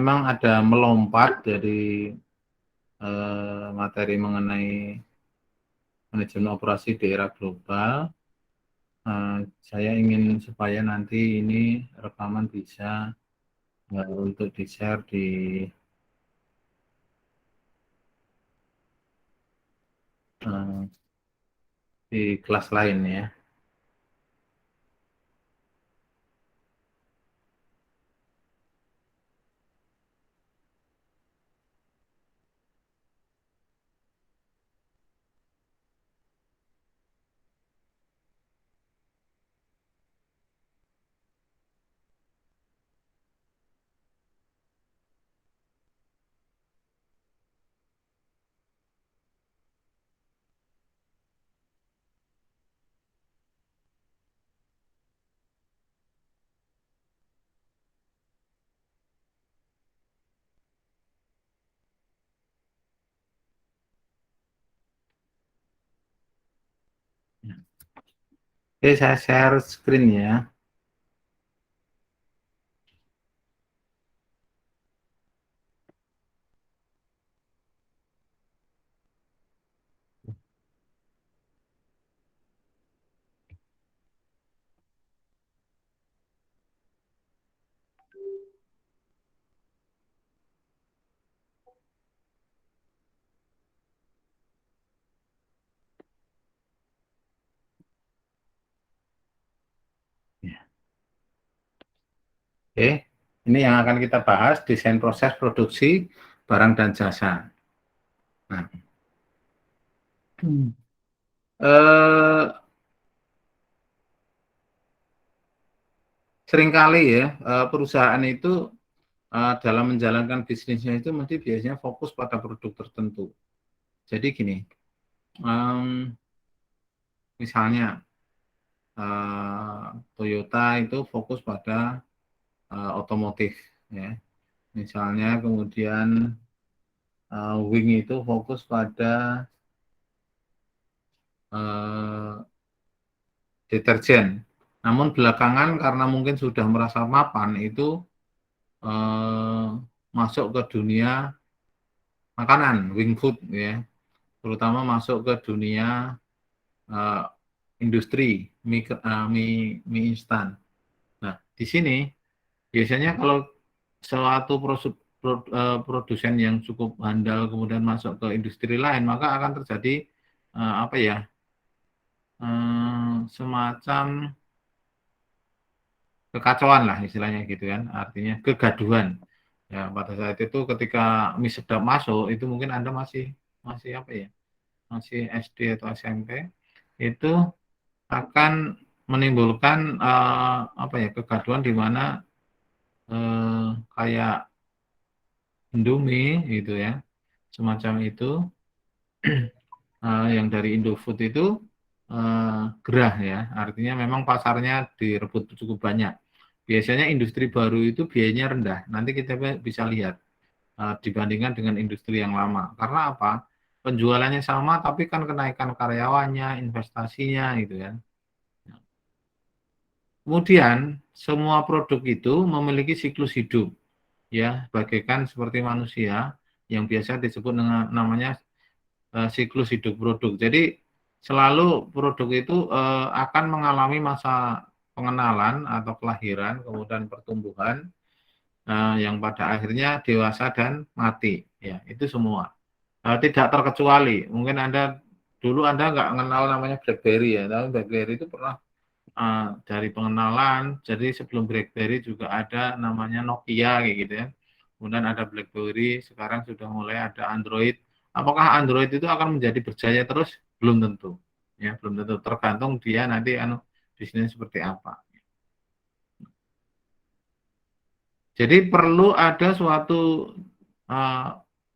memang ada melompat dari materi mengenai manajemen operasi di era global. Saya ingin supaya nanti ini rekaman bisa untuk di-share di kelas lain ya. Oke, saya share screen ya. Oke, ini yang akan kita bahas, desain proses produksi barang dan jasa. Nah, seringkali ya perusahaan itu dalam menjalankan bisnisnya itu mesti biasanya fokus pada produk tertentu. Jadi gini, misalnya Toyota itu fokus pada otomotif, ya. Misalnya kemudian Wing itu fokus pada deterjen. Namun belakangan karena mungkin sudah merasa mapan itu masuk ke dunia makanan, Wing Food ya, terutama masuk ke dunia industri mie instan. Nah, di sini biasanya kalau suatu produsen yang cukup handal kemudian masuk ke industri lain, maka akan terjadi apa ya, semacam kekacauan lah istilahnya gitu kan, artinya kegaduhan. Ya, pada saat itu ketika mie sedap masuk, itu mungkin Anda masih apa ya, masih SD atau SMP, itu akan menimbulkan apa ya, kegaduhan di mana kayak Indomie gitu ya, semacam itu yang dari Indofood itu gerah ya, artinya memang pasarnya direbut cukup banyak. Biasanya industri baru itu biayanya rendah. Nanti kita bisa lihat dibandingkan dengan industri yang lama. Karena apa? Penjualannya sama, tapi kan kenaikan karyawannya, investasinya gitu kan. Kemudian semua produk itu memiliki siklus hidup, ya, bagaikan seperti manusia yang biasa disebut dengan namanya siklus hidup produk. Jadi selalu produk itu akan mengalami masa pengenalan atau kelahiran, kemudian pertumbuhan, yang pada akhirnya dewasa dan mati. Ya, itu semua. Tidak terkecuali. Mungkin dulu Anda nggak kenal namanya BlackBerry ya, tapi BlackBerry itu pernah dari pengenalan. Jadi sebelum BlackBerry juga ada namanya Nokia kayak gitu ya. Kemudian ada BlackBerry, sekarang sudah mulai ada Android. Apakah Android itu akan menjadi berjaya terus? Belum tentu. Ya, belum tentu. Tergantung dia nanti bisnisnya seperti apa. Jadi perlu ada suatu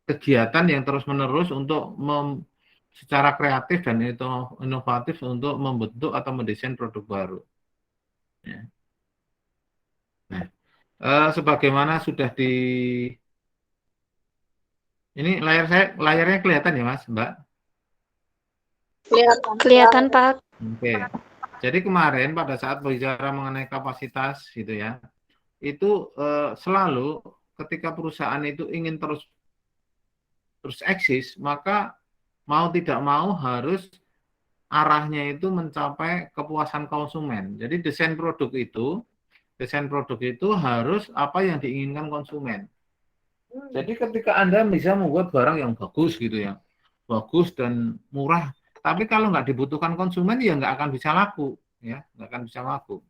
kegiatan yang terus-menerus untuk secara kreatif dan itu inovatif untuk membentuk atau mendesain produk baru. Ya. Nah, sebagaimana sudah ini layarnya kelihatan ya Mas, Mbak? Kelihatan Pak. Oke. Jadi kemarin pada saat bicara mengenai kapasitas gitu ya, itu selalu ketika perusahaan itu ingin terus eksis, maka mau tidak mau harus arahnya itu mencapai kepuasan konsumen. Jadi desain produk itu harus apa yang diinginkan konsumen. Jadi ketika Anda bisa membuat barang yang bagus gitu ya, bagus dan murah, tapi kalau nggak dibutuhkan konsumen ya nggak akan bisa laku, ya nggak akan bisa laku.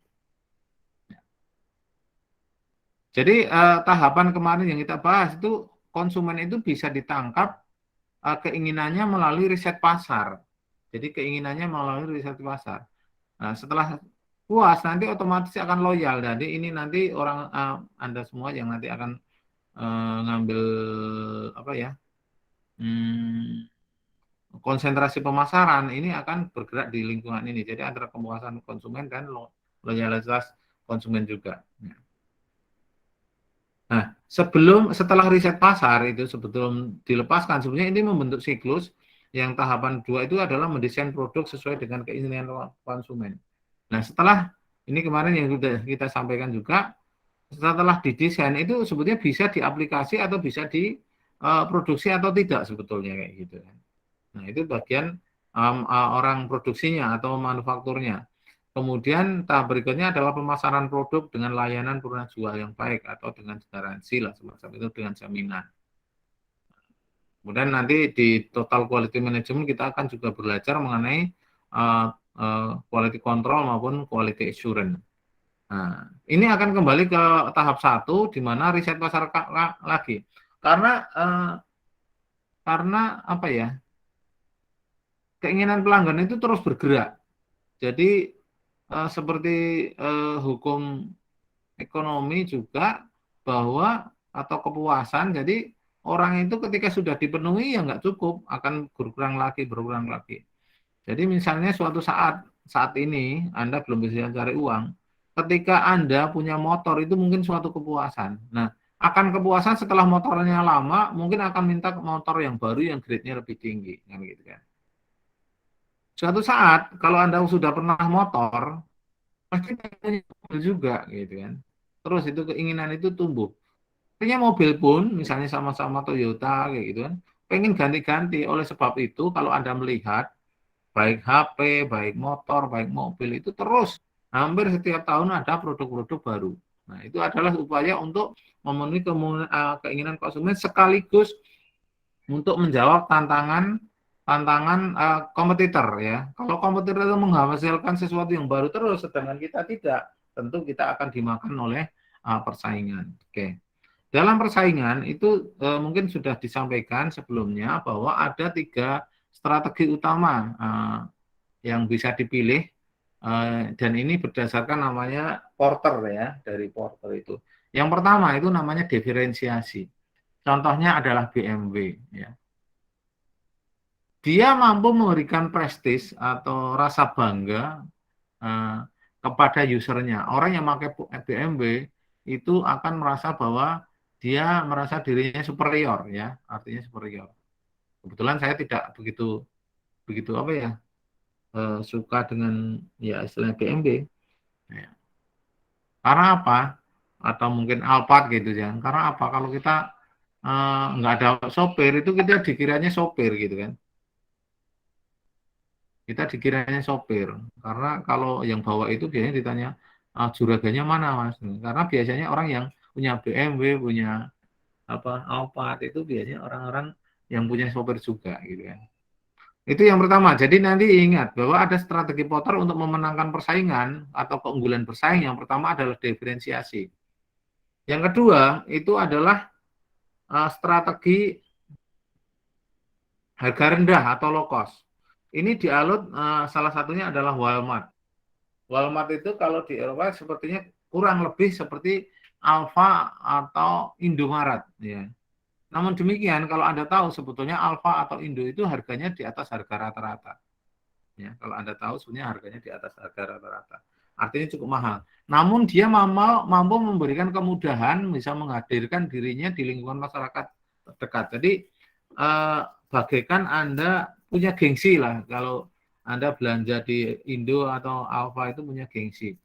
Jadi tahapan kemarin yang kita bahas itu konsumen itu bisa ditangkap keinginannya melalui riset pasar. Jadi keinginannya melalui riset pasar. Nah, setelah puas nanti otomatis akan loyal. Jadi ini nanti orang Anda semua yang nanti akan ngambil apa ya? Konsentrasi pemasaran ini akan bergerak di lingkungan ini. Jadi antara kepuasan konsumen dan loyalitas konsumen juga. Nah, setelah riset pasar itu sebetulnya dilepaskan, sebenarnya ini membentuk siklus yang tahapan 2 itu adalah mendesain produk sesuai dengan keinginan konsumen. Nah, setelah ini kemarin yang sudah kita sampaikan juga, setelah didesain itu sebetulnya bisa diaplikasi atau bisa diproduksi atau tidak sebetulnya kayak gitu. Nah, itu bagian orang produksinya atau manufakturnya. Kemudian tahap berikutnya adalah pemasaran produk dengan layanan purna jual yang baik atau dengan garansi lah semacam itu dengan jaminan. Kemudian nanti di total quality management kita akan juga belajar mengenai quality control maupun quality assurance. Nah, ini akan kembali ke tahap 1 di mana riset pasar lagi. Karena apa ya? Keinginan pelanggan itu terus bergerak. Jadi seperti hukum ekonomi juga bahwa atau kepuasan, jadi orang itu ketika sudah dipenuhi ya nggak cukup, akan berkurang lagi. Jadi misalnya suatu saat ini Anda belum bisa cari uang, ketika Anda punya motor itu mungkin suatu kepuasan. Nah, akan kepuasan setelah motornya lama, mungkin akan minta motor yang baru yang grade-nya lebih tinggi, kan gitu kan. Suatu saat kalau Anda sudah pernah motor, pasti punya mobil juga gitu kan. Terus itu keinginan itu tumbuh. Artinya mobil pun misalnya sama-sama Toyota kayak gitu kan, pengen ganti-ganti. Oleh sebab itu kalau Anda melihat baik HP, baik motor, baik mobil itu terus hampir setiap tahun ada produk-produk baru. Nah, itu adalah upaya untuk memenuhi keinginan konsumen sekaligus untuk menjawab tantangan kompetitor ya. Kalau kompetitor itu menghasilkan sesuatu yang baru terus, sedangkan kita tidak, tentu kita akan dimakan oleh persaingan. Oke. Dalam persaingan itu mungkin sudah disampaikan sebelumnya bahwa ada 3 strategi utama yang bisa dipilih dan ini berdasarkan namanya Porter ya, dari Porter itu. Yang pertama itu namanya diferensiasi. Contohnya adalah BMW ya. Dia mampu memberikan prestis atau rasa bangga kepada usernya. Orang yang pakai BMW itu akan merasa bahwa dia merasa dirinya superior ya, artinya superior. Kebetulan saya tidak begitu apa ya suka dengan ya istilah BMW. Ya. Karena apa? Atau mungkin Alphard gitu ya. Karena apa? Kalau kita nggak ada sopir itu kita dikiranya sopir gitu kan. Kita dikiranya sopir karena kalau yang bawa itu biasanya ditanya juraganya mana mas, karena biasanya orang yang punya BMW punya apa Alphard itu biasanya orang-orang yang punya sopir juga gitu kan. Itu yang pertama. Jadi nanti ingat bahwa ada strategi Porter untuk memenangkan persaingan atau keunggulan bersaing. Yang pertama adalah diferensiasi. Yang kedua itu adalah strategi harga rendah atau low cost. Ini dialut salah satunya adalah Walmart. Walmart itu kalau di Eropa sepertinya kurang lebih seperti Alfa atau Indomaret ya. Namun demikian kalau Anda tahu sebetulnya Alfa atau Indo itu harganya di atas harga rata-rata. Ya, kalau Anda tahu sebenarnya harganya di atas harga rata-rata. Artinya cukup mahal. Namun dia mampu memberikan kemudahan bisa menghadirkan dirinya di lingkungan masyarakat terdekat. Jadi bagaikan Anda punya gengsi lah kalau Anda belanja di Indo atau Alfa itu punya gengsi.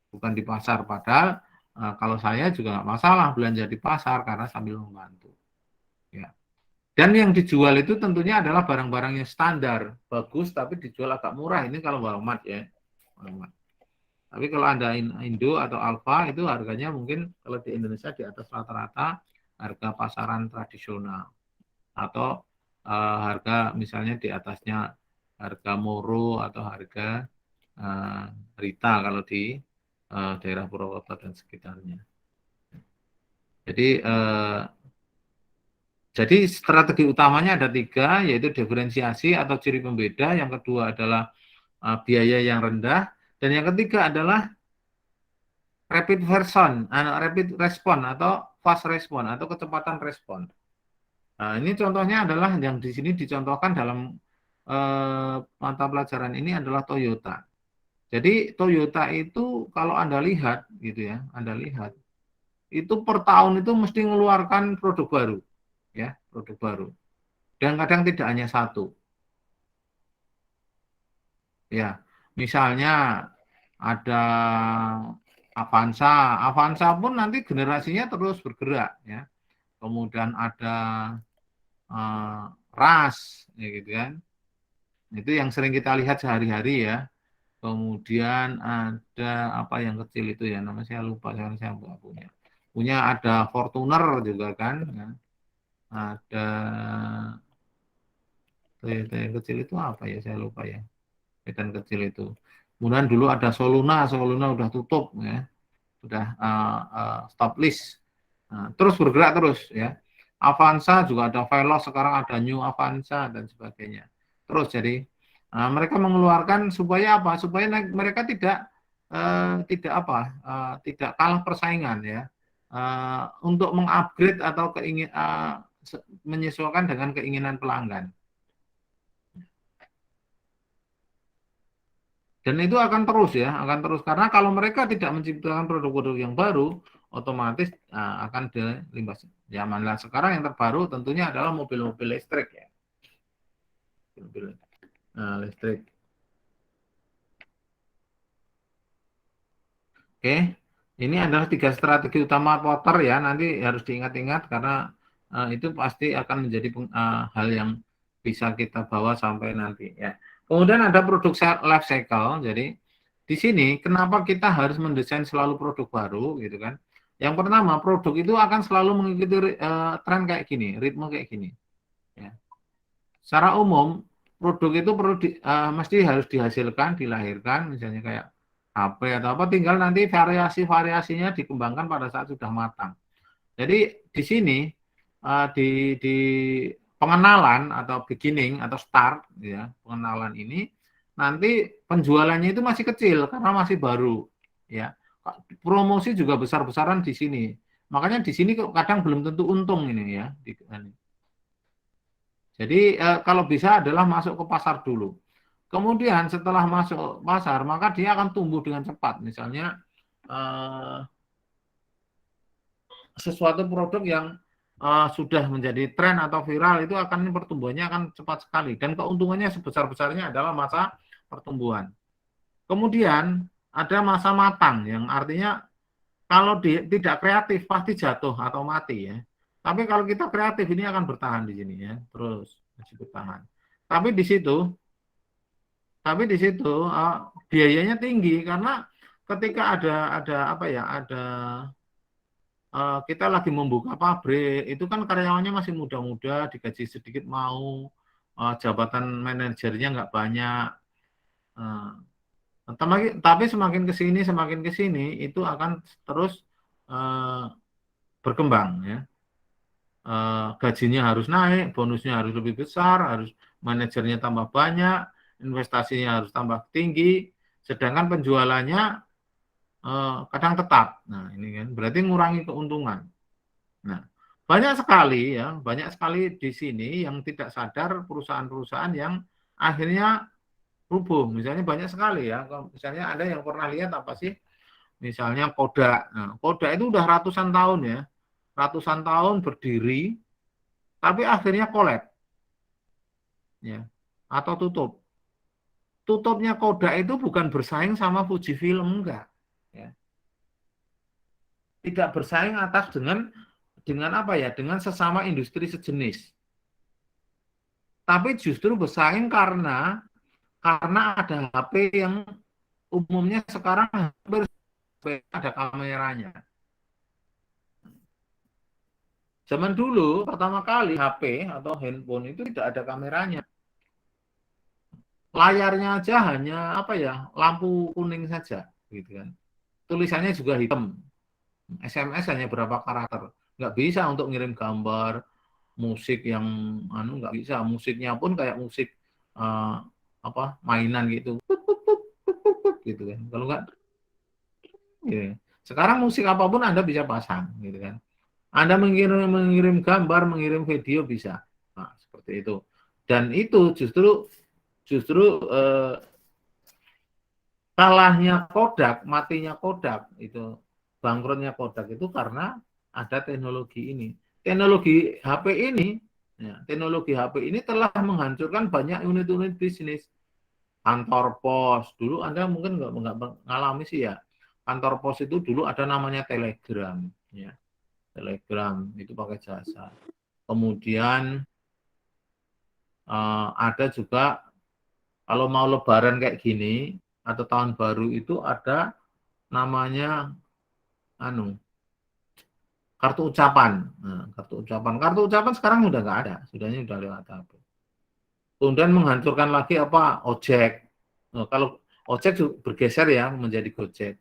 Bukan di pasar. Padahal kalau saya juga nggak masalah belanja di pasar karena sambil membantu. Ya. Dan yang dijual itu tentunya adalah barang-barang yang standar, bagus tapi dijual agak murah. Ini kalau Walmart ya. Walmart. Tapi kalau Anda Indo atau Alfa itu harganya mungkin kalau di Indonesia di atas rata-rata harga pasaran tradisional. Atau harga misalnya di atasnya harga Moro atau harga Rita kalau di daerah Purwokerto dan sekitarnya. Jadi strategi utamanya ada 3, yaitu diferensiasi atau ciri pembeda, yang kedua adalah biaya yang rendah, dan yang ketiga adalah rapid respon atau fast respon atau kecepatan respon. Nah, ini contohnya adalah yang di sini dicontohkan dalam mata pelajaran ini adalah Toyota. Jadi Toyota itu kalau Anda lihat gitu ya, Anda lihat itu per tahun itu mesti mengeluarkan produk baru, ya, produk baru. Dan kadang tidak hanya satu. Ya, misalnya ada Avanza, Avanza pun nanti generasinya terus bergerak, ya. Kemudian ada RAS, ya gitu kan. Itu yang sering kita lihat sehari-hari ya. Kemudian ada apa yang kecil itu ya, namanya saya lupa, saya nggak punya. Punya ada Fortuner juga kan, ya. Ada yang kecil itu apa ya, saya lupa ya. Sedan kecil itu. Kemudian dulu ada Soluna udah tutup ya, sudah stop list. Nah, terus bergerak terus ya. Avanza juga ada Veloz, sekarang ada New Avanza dan sebagainya. Terus jadi mereka mengeluarkan supaya apa? Supaya mereka tidak kalah persaingan ya. Untuk mengupgrade atau menyesuaikan dengan keinginan pelanggan. Dan itu akan terus ya, akan terus. Karena kalau mereka tidak menciptakan produk-produk yang baru, otomatis akan dilimbas zaman. Nah, sekarang yang terbaru tentunya adalah mobil-mobil listrik ya. Mobil listrik. Oke, ini adalah 3 strategi utama Potter ya. Nanti harus diingat-ingat karena itu pasti akan menjadi hal yang bisa kita bawa sampai nanti ya. Kemudian ada produk life cycle. Jadi di sini kenapa kita harus mendesain selalu produk baru gitu kan? Yang pertama, produk itu akan selalu mengikuti tren kayak gini, ritme kayak gini. Ya. Secara umum, produk itu mesti harus dihasilkan, dilahirkan, misalnya kayak HP atau apa, tinggal nanti variasi-variasinya dikembangkan pada saat sudah matang. Jadi di sini di pengenalan atau beginning atau start ya, pengenalan ini nanti penjualannya itu masih kecil karena masih baru ya. Promosi juga besar-besaran di sini. Makanya di sini kadang belum tentu untung ini ya. Jadi kalau bisa adalah masuk ke pasar dulu. Kemudian setelah masuk pasar, maka dia akan tumbuh dengan cepat. Misalnya sesuatu produk yang sudah menjadi tren atau viral itu akan pertumbuhannya akan cepat sekali dan keuntungannya sebesar-besarnya adalah masa pertumbuhan. Kemudian ada masa matang yang artinya kalau tidak kreatif pasti jatuh atau mati ya. Tapi kalau kita kreatif ini akan bertahan di sini ya, terus masih bertahan. Tapi di situ biayanya tinggi karena ketika ada kita lagi membuka pabrik, itu kan karyawannya masih muda-muda, digaji sedikit mau, jabatan manajernya nggak banyak. Tapi semakin ke sini itu akan terus berkembang ya. Gajinya harus naik, bonusnya harus lebih besar, harus manajernya tambah banyak, investasinya harus tambah tinggi, sedangkan penjualannya kadang tetap. Nah, ini kan berarti ngurangi keuntungan. Nah, banyak sekali di sini yang tidak sadar perusahaan-perusahaan yang akhirnya rubuh. Misalnya banyak sekali ya. Misalnya ada yang pernah lihat apa sih? Misalnya Kodak. Nah, Kodak itu udah ratusan tahun ya. Ratusan tahun berdiri, tapi akhirnya collab. Ya. Atau tutup. Tutupnya Kodak itu bukan bersaing sama Fujifilm, enggak. Ya. tidak bersaing atas dengan apa ya? Dengan sesama industri sejenis. Tapi justru bersaing karena ada HP yang umumnya sekarang hampir ada kameranya. Zaman dulu pertama kali HP atau handphone itu tidak ada kameranya. Layarnya aja hanya apa ya? Lampu kuning saja gitu kan. Tulisannya juga hitam. SMS hanya berapa karakter. Nggak bisa untuk ngirim gambar, musik yang nggak bisa. Musiknya pun kayak musik apa mainan gitu. Gitu kan. Kalau nggak gitu. Sekarang musik apapun Anda bisa pasang gitu kan. Anda mengirim gambar, mengirim video bisa. Nah, seperti itu. Dan itu justru kalahnya Kodak, matinya Kodak itu, bangkrutnya Kodak itu karena ada teknologi ini. Teknologi HP ini, ya, teknologi HP ini telah menghancurkan banyak unit-unit bisnis. Kantor pos, dulu Anda mungkin nggak mengalami sih ya. Kantor pos itu dulu ada namanya Telegram, ya. Telegram itu pakai jasa. Kemudian ada juga kalau mau lebaran kayak gini atau tahun baru itu ada namanya kartu ucapan. Nah, kartu ucapan sekarang udah nggak ada, sudahnya udah lewat HP. Kemudian menghancurkan lagi apa? Ojek. Nah, kalau ojek bergeser ya menjadi Gojek.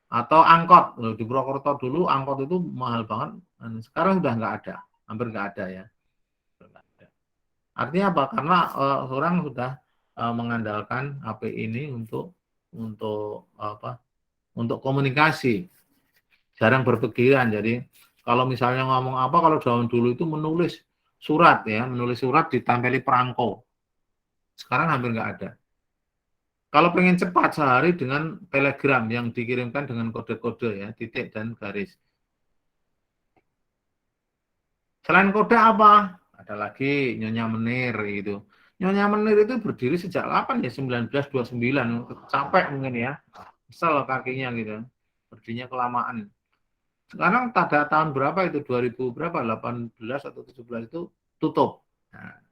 Atau angkot. Di Purwokerto dulu angkot itu mahal banget. Sekarang udah nggak ada, hampir nggak ada ya. Artinya apa? Karena orang sudah mengandalkan HP ini untuk apa? Untuk komunikasi. Jarang berpikiran. Jadi kalau misalnya ngomong apa, kalau zaman dulu itu menulis surat ya, menulis surat ditempeli perangko. Sekarang hampir nggak ada. Kalau pengen cepat sehari dengan telegram yang dikirimkan dengan kode-kode ya, titik dan garis. Selain kode apa? Ada lagi Nyonya Menir gitu. Nyonya Menir itu berdiri sejak kapan ya? 1929. Capek mungkin ya. Kesel kakinya gitu. Berdirinya kelamaan. Sekarang pada tahun berapa itu? 2000 berapa? 18 atau 17 itu tutup. Nah,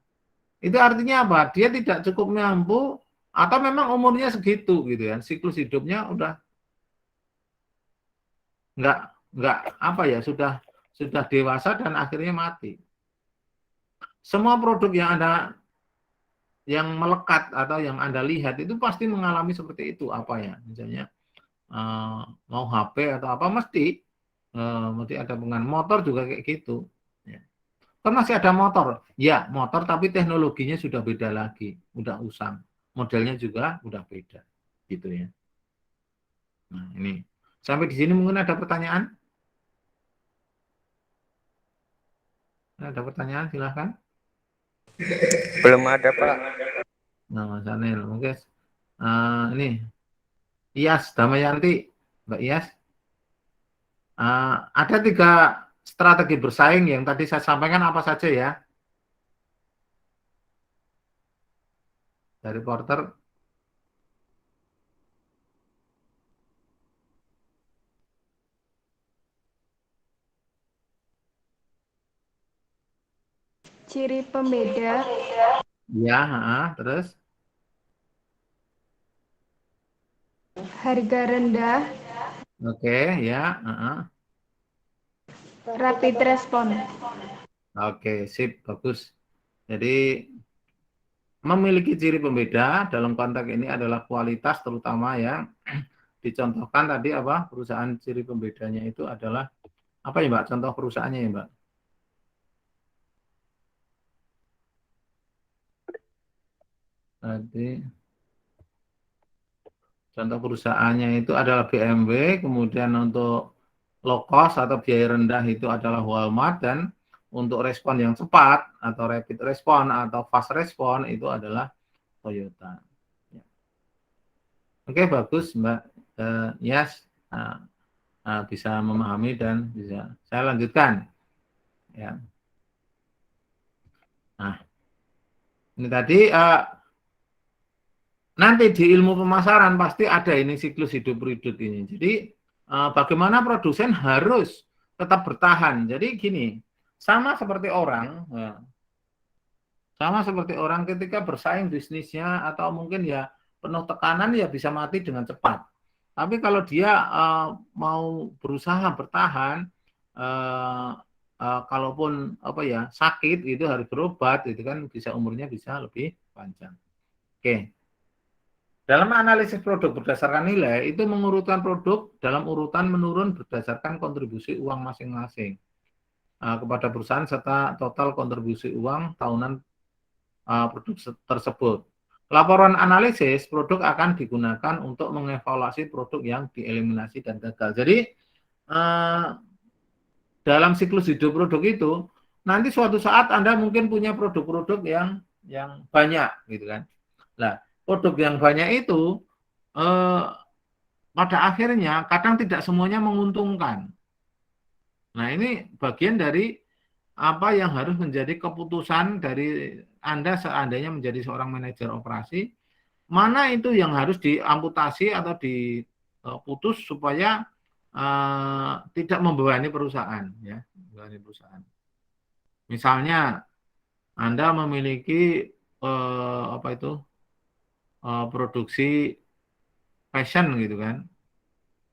itu artinya apa? Dia tidak cukup mampu atau memang umurnya segitu gitu ya. Siklus hidupnya udah nggak nggak apa ya, sudah dewasa dan akhirnya mati. Semua produk yang melekat atau yang Anda lihat itu pasti mengalami seperti itu, apa ya? Misalnya mau HP atau apa mesti ada pengen motor juga kayak gitu. Ya. Kan masih ada motor. Ya, motor tapi teknologinya sudah beda lagi, udah usang. Modelnya juga udah beda. Gitu ya. Nah, ini. Sampai di sini mungkin ada pertanyaan? Ada pertanyaan silahkan. Belum ada, Pak. Nah, Mas Anil, mungkin ini Iyas Damayanti, Mbak Iyas. Ada 3 strategi bersaing yang tadi saya sampaikan apa saja ya? Dari Porter. Ciri pembeda. Ya, terus? Harga rendah. Oke, ya. Rapid respon. Oke, sip, bagus. Jadi memiliki ciri pembeda dalam konteks ini adalah kualitas terutama ya. Dicontohkan tadi apa? Perusahaan ciri pembedanya itu adalah apa ya, Mbak? Contoh perusahaannya ya, Mbak? Tadi contoh perusahaannya itu adalah BMW, kemudian untuk low cost atau biaya rendah itu adalah Walmart, dan untuk respon yang cepat atau rapid respon atau fast respon itu adalah Toyota. Oke, bagus Mbak Yas, bisa memahami dan bisa saya lanjutkan. Ya. Nah, ini tadi nanti di ilmu pemasaran pasti ada ini siklus hidup produk ini. Jadi bagaimana produsen harus tetap bertahan. Jadi gini, sama seperti orang, sama seperti orang ketika bersaing bisnisnya atau mungkin ya penuh tekanan ya bisa mati dengan cepat. Tapi kalau dia mau berusaha bertahan, kalaupun apa ya sakit itu harus berobat, itu kan bisa umurnya bisa lebih panjang. Oke. Dalam analisis produk berdasarkan nilai, itu mengurutkan produk dalam urutan menurun berdasarkan kontribusi uang masing-masing kepada perusahaan serta total kontribusi uang tahunan produk tersebut. Laporan analisis produk akan digunakan untuk mengevaluasi produk yang dieliminasi dan gagal. Jadi, dalam siklus hidup produk itu, nanti suatu saat Anda mungkin punya produk-produk yang banyak, gitu kan. Nah, produk yang banyak itu pada akhirnya kadang tidak semuanya menguntungkan. Nah, ini bagian dari apa yang harus menjadi keputusan dari Anda seandainya menjadi seorang manajer operasi, mana itu yang harus diamputasi atau diputus supaya tidak membebani perusahaan, ya, membebani perusahaan. Misalnya Anda memiliki apa itu produksi fashion gitu kan,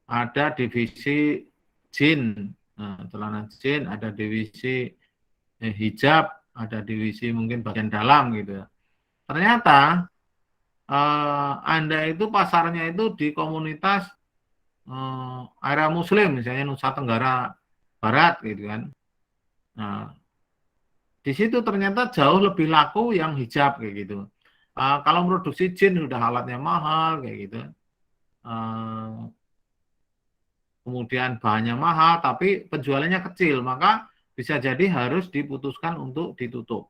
ada divisi jin, celana jin, ada divisi hijab, ada divisi mungkin bagian dalam gitu. Ternyata Anda itu pasarnya itu di komunitas area Muslim, misalnya Nusa Tenggara Barat gitu kan. Nah, di situ ternyata jauh lebih laku yang hijab kayak gitu. Kalau produksi jin udah alatnya mahal kayak gitu. Kemudian bahannya mahal tapi penjualannya kecil, maka bisa jadi harus diputuskan untuk ditutup.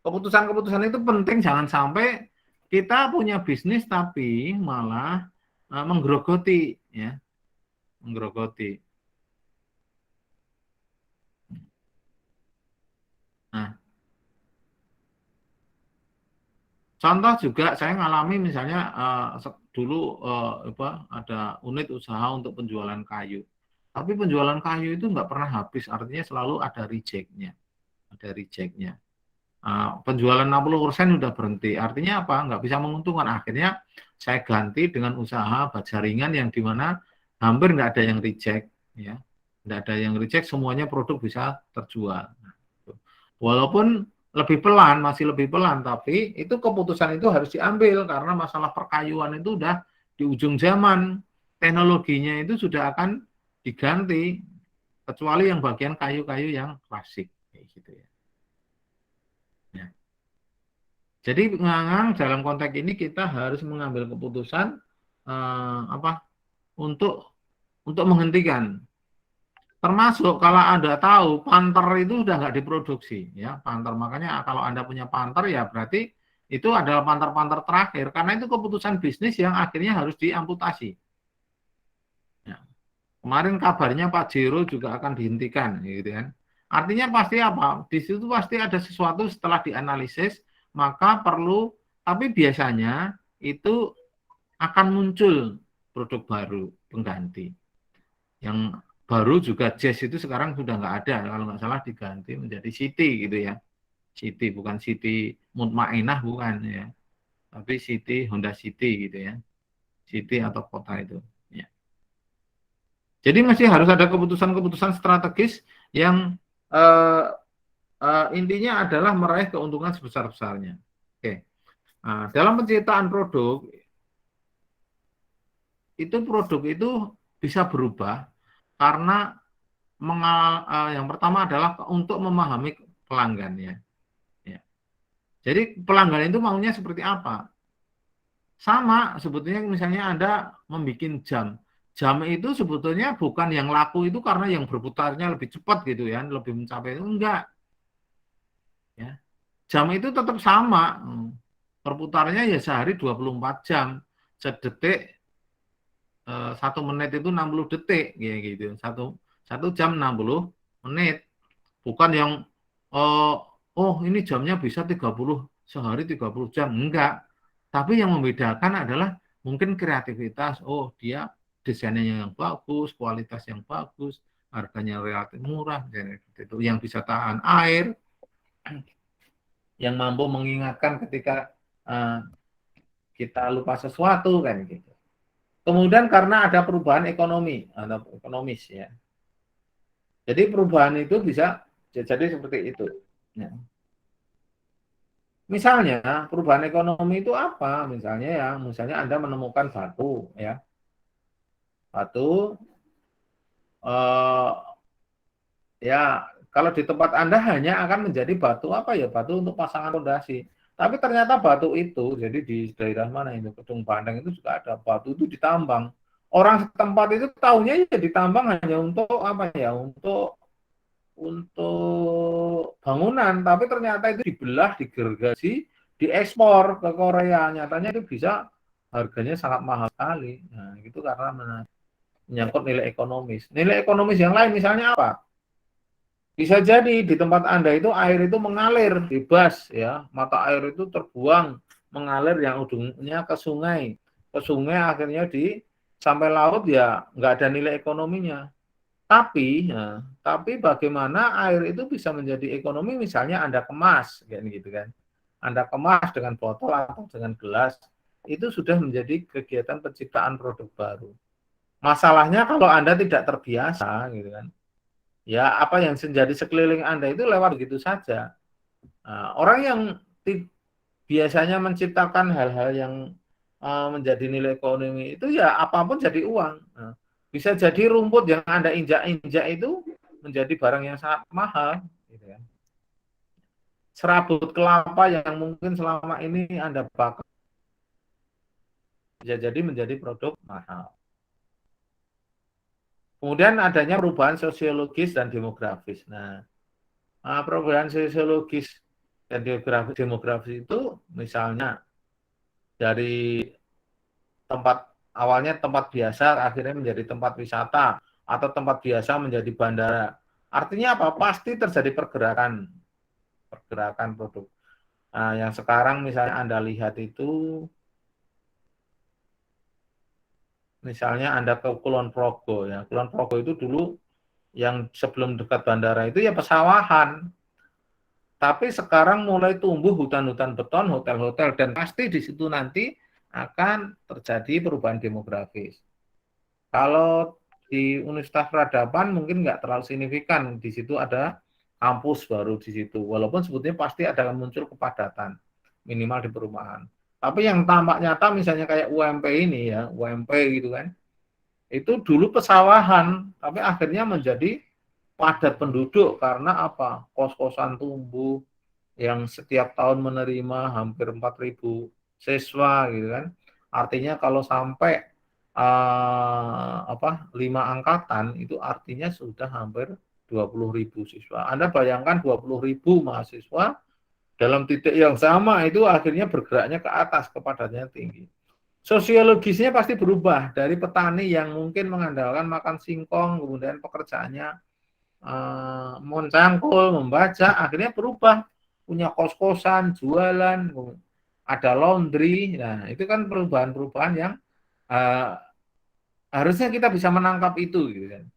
Keputusan-keputusan itu penting, jangan sampai kita punya bisnis tapi malah menggerogoti, ya, menggerogoti. Nah, contoh juga saya ngalami misalnya dulu ada unit usaha untuk penjualan kayu. Tapi penjualan kayu itu nggak pernah habis, artinya selalu ada reject-nya. Ada reject-nya. Penjualan 60% sudah berhenti, artinya apa? Nggak bisa menguntungkan. Akhirnya saya ganti dengan usaha jaringan yang dimana hampir nggak ada yang reject, ya, nggak ada yang reject, semuanya produk bisa terjual. Walaupun lebih pelan, masih lebih pelan, tapi itu keputusan itu harus diambil karena masalah perkayuan itu udah di ujung zaman, teknologinya itu sudah akan diganti, kecuali yang bagian kayu-kayu yang klasik, kayak gitu ya. Jadi mengangang dalam konteks ini kita harus mengambil keputusan untuk menghentikan. Termasuk kalau Anda tahu Panther itu sudah nggak diproduksi, ya Panther. Makanya kalau Anda punya Panther ya berarti itu adalah Panther terakhir karena itu keputusan bisnis yang akhirnya harus diamputasi. Ya. Kemarin kabarnya Pak Jero juga akan dihentikan, gitu kan. Artinya pasti apa? Di situ pasti ada sesuatu setelah dianalisis. Maka perlu, tapi biasanya itu akan muncul produk baru pengganti. Yang baru juga Jazz itu sekarang sudah nggak ada, kalau nggak salah diganti menjadi City gitu ya. City, bukan City Mutmainah, bukan ya. Tapi City, Honda City gitu ya. City atau kota itu. Ya. Jadi masih harus ada keputusan-keputusan strategis yang intinya adalah meraih keuntungan sebesar-besarnya. Oke. Nah, dalam penciptaan produk itu bisa berubah karena yang pertama adalah untuk memahami pelanggannya. Ya. Jadi pelanggan itu maunya seperti apa? Sama sebetulnya misalnya Anda membuat jam. Jam itu sebetulnya bukan yang laku itu karena yang berputarnya lebih cepat gitu ya, lebih mencapai itu enggak. Ya. Jam itu tetap sama. Perputarannya ya sehari 24 jam. Sedetik 1 menit itu 60 detik gitu. Satu jam 60 menit. Bukan yang ini jamnya bisa 30 sehari 30 jam. Enggak. Tapi yang membedakan adalah mungkin kreativitas. Oh, dia desainnya yang bagus, kualitas yang bagus, harganya relatif murah, dan itu yang bisa tahan air, yang mampu mengingatkan ketika kita lupa sesuatu kan gitu. Kemudian karena ada perubahan ekonomi atau ekonomis ya. Jadi perubahan itu bisa jadi seperti itu. Ya. Misalnya perubahan ekonomi itu apa? Misalnya Anda menemukan batu ya. Batu ya kalau di tempat Anda hanya akan menjadi batu apa ya? Batu untuk pasangan fondasi. Tapi ternyata batu itu, jadi di daerah mana itu, Kedung Bandeng itu juga ada batu itu ditambang. Orang setempat itu tahunya ya ditambang hanya untuk apa ya? Untuk bangunan, tapi ternyata itu dibelah, digergaji, diekspor ke Korea. Nyatanya itu bisa harganya sangat mahal sekali. Nah, itu karena menyangkut nilai ekonomis. Nilai ekonomis yang lain misalnya apa? Bisa jadi di tempat Anda itu air itu mengalir bebas ya, mata air itu terbuang mengalir yang ujungnya ke sungai. Ke sungai akhirnya sampai laut ya nggak ada nilai ekonominya. Tapi bagaimana air itu bisa menjadi ekonomi misalnya Anda kemas kayak gitu kan. Anda kemas dengan botol atau dengan gelas, itu sudah menjadi kegiatan penciptaan produk baru. Masalahnya kalau Anda tidak terbiasa gitu kan. Ya, apa yang menjadi sekeliling Anda itu lewat gitu saja. Nah, orang yang biasanya menciptakan hal-hal yang menjadi nilai ekonomi itu ya apapun jadi uang. Nah, bisa jadi rumput yang Anda injak-injak itu menjadi barang yang sangat mahal. Gitu kan. Serabut kelapa yang mungkin selama ini Anda bakar bisa jadi menjadi produk mahal. Kemudian adanya perubahan sosiologis dan demografis. Nah, perubahan sosiologis dan demografis itu misalnya dari tempat awalnya tempat biasa akhirnya menjadi tempat wisata atau tempat biasa menjadi bandara. Artinya apa? Pasti terjadi pergerakan produk. Nah, yang sekarang misalnya Anda lihat itu misalnya Anda ke Kulon Progo ya. Kulon Progo itu dulu yang sebelum dekat bandara itu ya pesawahan. Tapi sekarang mulai tumbuh hutan-hutan beton, hotel-hotel, dan pasti di situ nanti akan terjadi perubahan demografis. Kalau di Universitas Peradaban mungkin nggak terlalu signifikan, di situ ada kampus baru di situ, walaupun sebetulnya pasti ada muncul kepadatan, minimal di perumahan. Tapi yang tampak nyata misalnya kayak UMP ini ya, UMP gitu kan, itu dulu pesawahan, tapi akhirnya menjadi padat penduduk karena apa? Kos-kosan tumbuh yang setiap tahun menerima hampir 4.000 siswa gitu kan. Artinya kalau sampai 5 angkatan itu artinya sudah hampir 20.000 siswa. Anda bayangkan 20.000 mahasiswa dalam titik yang sama itu akhirnya bergeraknya ke atas, kepadatnya tinggi. Sosiologisnya pasti berubah dari petani yang mungkin mengandalkan makan singkong, kemudian pekerjaannya mencangkul, membaca, akhirnya berubah, punya kos-kosan, jualan, ada laundry. Nah, itu kan perubahan-perubahan yang harusnya kita bisa menangkap itu gitu kan.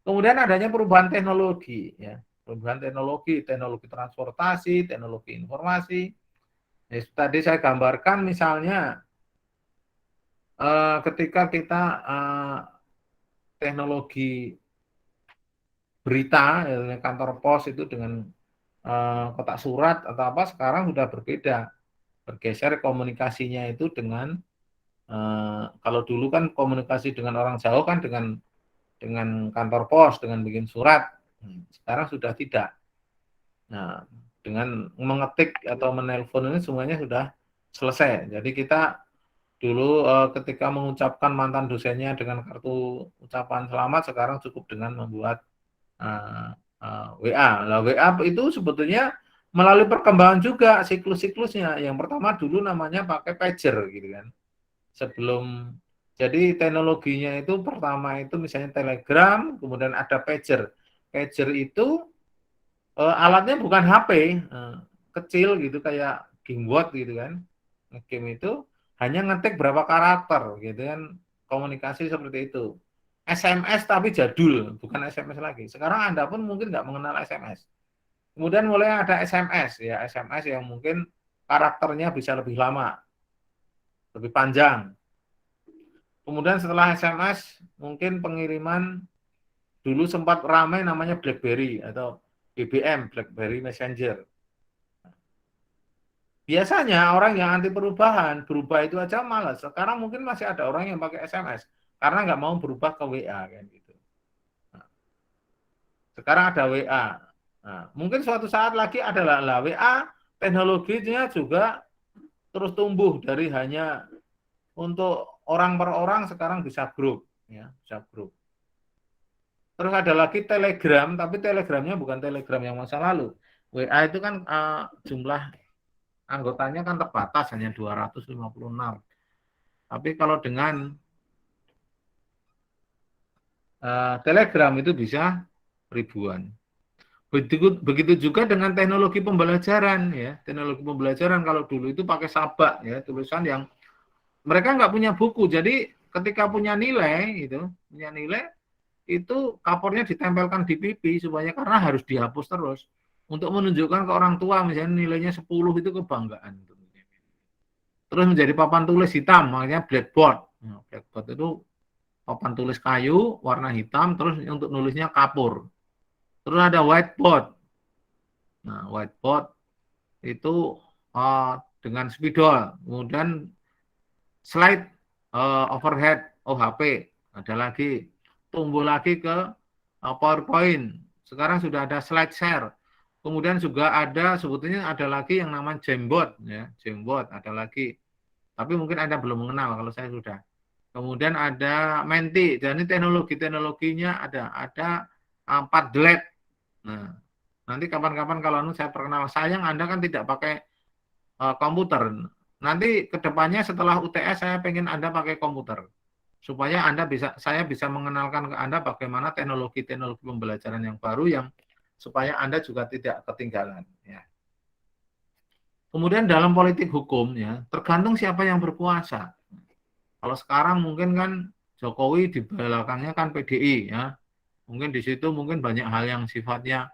Kemudian adanya perubahan teknologi ya. Perubahan teknologi transportasi, teknologi informasi. Tadi saya gambarkan misalnya ketika kita teknologi berita kantor pos itu dengan kotak surat atau apa sekarang sudah berbeda, bergeser komunikasinya itu dengan kalau dulu kan komunikasi dengan orang jauh kan dengan kantor pos, dengan bikin surat, sekarang sudah tidak. Nah, dengan mengetik atau menelpon ini semuanya sudah selesai. Jadi kita dulu ketika mengucapkan mantan dosennya dengan kartu ucapan selamat, sekarang cukup dengan membuat WA. Nah, WA itu sebetulnya melalui perkembangan juga siklus-siklusnya. Yang pertama dulu namanya pakai pager gitu kan. Jadi teknologinya itu pertama itu misalnya Telegram, kemudian ada pager. Pager itu alatnya bukan HP, kecil gitu kayak gamebot gitu kan. Game itu hanya ngetik berapa karakter gitu kan. komunikasi seperti itu. SMS tapi jadul, bukan SMS lagi. Sekarang Anda pun mungkin nggak mengenal SMS. Kemudian mulai ada SMS, ya SMS yang mungkin karakternya bisa lebih lama, lebih panjang. Kemudian setelah SMS, mungkin pengiriman dulu sempat ramai namanya BlackBerry atau BBM, BlackBerry Messenger. Biasanya orang yang anti perubahan, berubah itu aja malas. Sekarang mungkin masih ada orang yang pakai SMS karena nggak mau berubah ke WA kan gitu. Nah, sekarang ada WA. Nah, mungkin suatu saat lagi adalah WA, teknologinya juga terus tumbuh dari hanya untuk orang per orang, sekarang bisa grup, ya, bisa grup. Terus ada lagi Telegram, tapi Telegramnya bukan Telegram yang masa lalu. WA itu kan jumlah anggotanya kan terbatas, hanya 256. Tapi kalau dengan Telegram itu bisa ribuan. Begitu juga dengan teknologi pembelajaran, ya. Teknologi pembelajaran kalau dulu itu pakai sabak, ya, tulisan yang mereka nggak punya buku. Jadi ketika punya nilai itu kapornya ditempelkan di pipi supaya, karena harus dihapus terus untuk menunjukkan ke orang tua misalnya nilainya 10 itu kebanggaan. Terus menjadi papan tulis hitam, makanya blackboard. Nah, blackboard itu papan tulis kayu warna hitam, terus untuk nulisnya kapur. Terus ada whiteboard. Nah, whiteboard itu dengan spidol, kemudian slide overhead OHP, ada lagi, tumbuh lagi ke PowerPoint. Sekarang sudah ada slide share. Kemudian juga ada, sebetulnya ada lagi yang namanya Jamboard, ya, Jamboard ada lagi. Tapi mungkin Anda belum mengenal, kalau saya sudah. Kemudian ada Menti, dan ini teknologinya ada Padlet. Nah, nanti kapan-kapan kalau saya perkenal. Sayang Anda kan tidak pakai komputer. Nanti kedepannya setelah UTS saya pengen Anda pakai komputer, supaya saya bisa mengenalkan ke Anda bagaimana teknologi-teknologi pembelajaran yang baru yang supaya Anda juga tidak ketinggalan. Ya. Kemudian dalam politik hukum, ya, tergantung siapa yang berkuasa. Kalau sekarang mungkin kan Jokowi, di belakangnya kan PDI, ya. Mungkin di situ mungkin banyak hal yang sifatnya